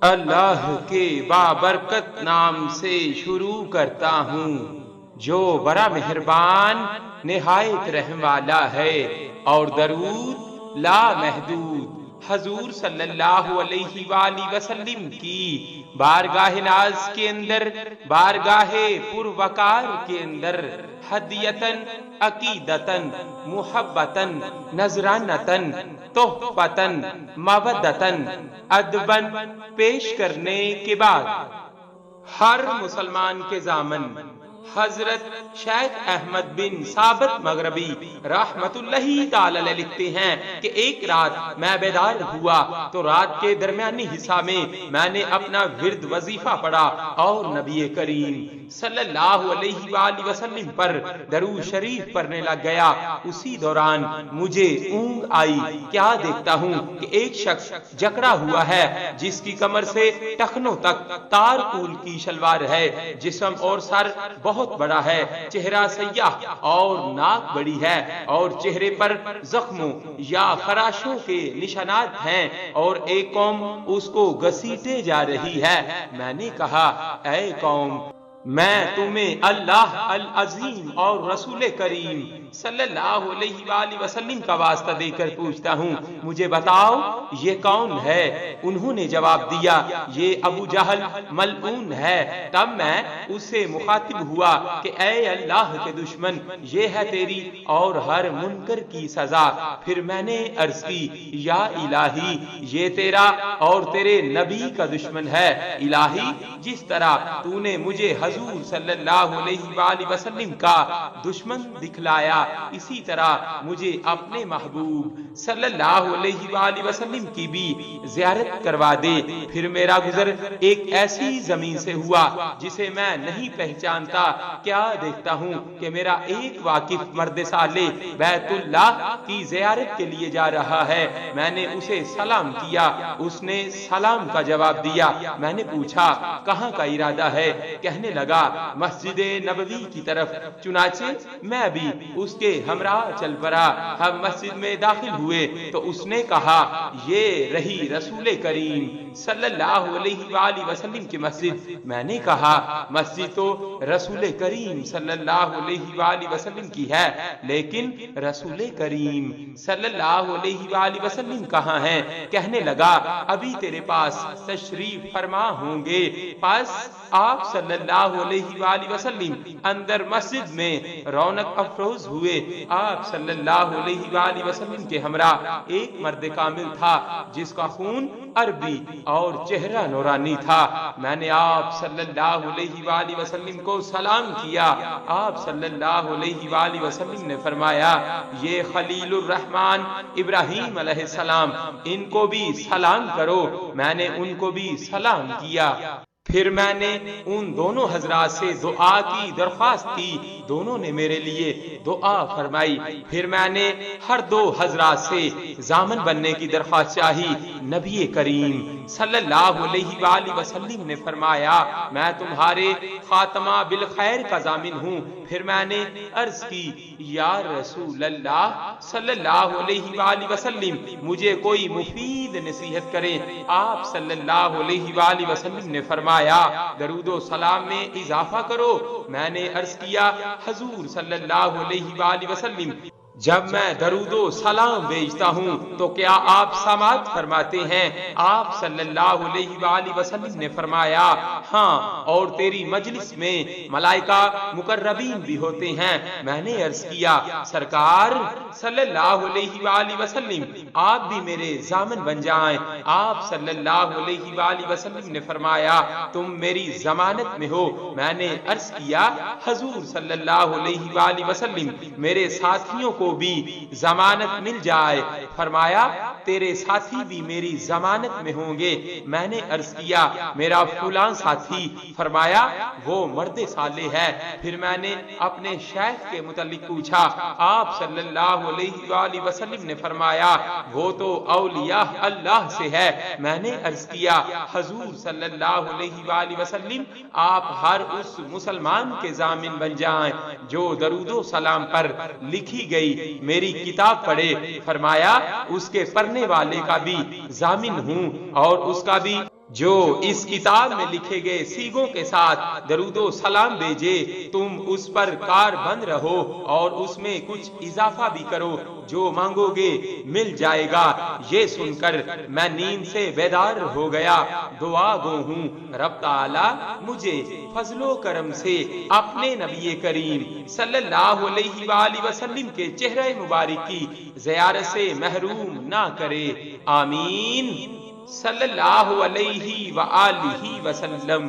اللہ کے بابرکت نام سے شروع کرتا ہوں جو بڑا مہربان نہایت رحم والا ہے، اور درود لا محدود حضور صلی اللہ علیہ وآلہ وسلم کی بارگاہ ناز کے اندر، بارگاہ پروقار کے اندر ہدیتن، عقیدتن، محبتن، نذرانتن، تحفتن، مودتن، ادبن پیش کرنے کے بعد ہر مسلمان کے ضامن حضرت شیخ احمد بن ثابت مغربی رحمت اللہ تعالی علیہ لکھتے ہیں کہ ایک رات میں بیدار ہوا تو رات کے درمیانی حصہ میں نے اپنا ورد وظیفہ پڑھا اور نبی کریم صلی اللہ علیہ وآلہ وسلم پر درود شریف پڑھنے لگ گیا۔ اسی دوران مجھے اونگ آئی، کیا دیکھتا ہوں کہ ایک شخص جکڑا ہوا ہے جس کی کمر سے ٹخنوں تک تار کول کی شلوار ہے، جسم اور سر بہت بڑا ہے، چہرہ سیاہ اور ناک بڑی ہے، اور چہرے پر زخموں یا خراشوں کے نشانات ہیں، اور ایک قوم اس کو گھسیٹے جا رہی ہے۔ میں نے کہا، اے قوم، میں تمہیں اللہ العظیم اور رسول کریم صلی اللہ علیہ وآلہ وسلم کا واسطہ دے کر پوچھتا ہوں، مجھے بتاؤ یہ کون ہے؟ انہوں نے جواب دیا، یہ ابو جہل ملعون ہے۔ تب میں اس سے مخاطب ہوا کہ اے اللہ کے دشمن، یہ ہے تیری اور ہر منکر کی سزا۔ پھر میں نے عرض کی، یا الہی، یہ تیرا اور تیرے نبی کا دشمن ہے۔ الہی، جس طرح تو نے مجھے حضور صلی اللہ علیہ وآلہ وسلم کا دشمن دکھلایا، اسی طرح مجھے اپنے محبوب صلی اللہ علیہ وآلہ وسلم کی بھی زیارت کروا دے۔ پھر میرا گزر ایک ایسی زمین سے ہوا جسے میں نہیں پہچانتا۔ کیا دیکھتا ہوں کہ میرا ایک واقف مرد صالح بیت اللہ کی زیارت کے لیے جا رہا ہے۔ میں نے اسے سلام کیا، اس نے سلام کا جواب دیا۔ میں نے پوچھا، کہاں کا ارادہ ہے؟ کہنے لگا، مسجد نبوی کی طرف۔ چنانچہ میں بھی اس کے ہمراہ چل پڑا۔ ہم مسجد میں داخل ہوئے تو اس نے کہا، یہ رہی رسول کریم صلی اللہ علیہ وآلہ وسلم کی مسجد۔ میں نے کہا، مسجد تو رسول کریم صلی اللہ علیہ وآلہ وسلم کی ہے، لیکن رسول کریم صلی اللہ علیہ وآلہ وسلم کہاں ہیں؟ کہنے لگا، ابھی تیرے پاس تشریف فرما ہوں گے۔ پس آپ صلی اللہ علیہ وآلہ وسلم اندر مسجد میں رونق افروز ہوئے۔ آپ صلی اللہ علیہ وآلہ وسلم کے ہمراہ ایک مرد کامل تھا جس کا خون عربی اور چہرہ نورانی تھا۔ میں نے آپ صلی اللہ علیہ وآلہ وسلم کو سلام کیا۔ آپ صلی اللہ علیہ وآلہ وسلم نے فرمایا، یہ خلیل الرحمن ابراہیم علیہ السلام، ان کو بھی سلام کرو۔ میں نے ان کو بھی سلام کیا۔ پھر میں نے ان دونوں حضرات سے دعا کی درخواست کی، دونوں نے میرے لیے دعا فرمائی۔ پھر میں نے ہر دو حضرات سے ضامن بننے کی درخواست چاہی۔ نبی کریم صلی اللہ علیہ وآلہ وسلم نے فرمایا، میں تمہارے خاتمہ بالخیر کا ضامن ہوں۔ پھر میں نے عرض کی، یا رسول اللہ صلی اللہ علیہ وآلہ وسلم، مجھے کوئی مفید نصیحت کریں۔ آپ صلی اللہ علیہ وآلہ وسلم نے فرمایا، درود و سلام میں اضافہ کرو۔ میں نے عرض کیا، حضور صلی اللہ علیہ وآلہ وسلم، جب میں درود و سلام بھیجتا ہوں تو کیا آپ سماعت فرماتے ہیں؟ آپ صلی اللہ علیہ وآلہ وسلم نے فرمایا، ہاں، اور تیری مجلس میں ملائکہ مقربین بھی ہوتے ہیں۔ میں نے عرض کیا، سرکار صلی اللہ علیہ وآلہ وسلم، آپ بھی میرے ضامن بن جائیں۔ آپ صلی اللہ علیہ وآلہ وسلم نے فرمایا، تم میری ضمانت میں ہو۔ میں نے عرض کیا، حضور صلی اللہ علیہ وآلہ وسلم، میرے ساتھیوں کو بھی ضمانت مل جائے۔ فرمایا، تیرے ساتھی بھی میری ضمانت میں ہوں گے۔ میں نے عرض کیا، میرا فلاں ساتھی؟ فرمایا، وہ مرد صالح ہے۔ پھر میں نے اپنے شیخ کے متعلق پوچھا۔ آپ صلی اللہ علیہ وآلہ وسلم نے فرمایا، وہ تو اولیاء اللہ سے ہے۔ میں نے عرض کیا، حضور صلی اللہ علیہ وآلہ وسلم، آپ ہر اس مسلمان کے ضامن بن جائیں جو درود و سلام پر لکھی گئی میری کتاب پڑھے۔ فرمایا، اس کے پڑھنے والے کا بھی ضامن ہوں اور اس کا بھی جو اس کتاب میں لکھے گئے سیغوں کے ساتھ درود و سلام بھیجے تم اس پر کار بند رہو اور اس میں کچھ اضافہ بھی کرو، جو مانگو گے مل جائے گا۔ یہ سن کر میں نیند سے بیدار ہو گیا، دعا گو ہوں رب تعالی مجھے فضل و کرم سے اپنے نبی کریم صلی اللہ علیہ وآلہ وسلم کے چہرہ مبارک کی زیارت سے محروم نہ کرے، آمین صلی اللہ علیہ وآلہ وسلم۔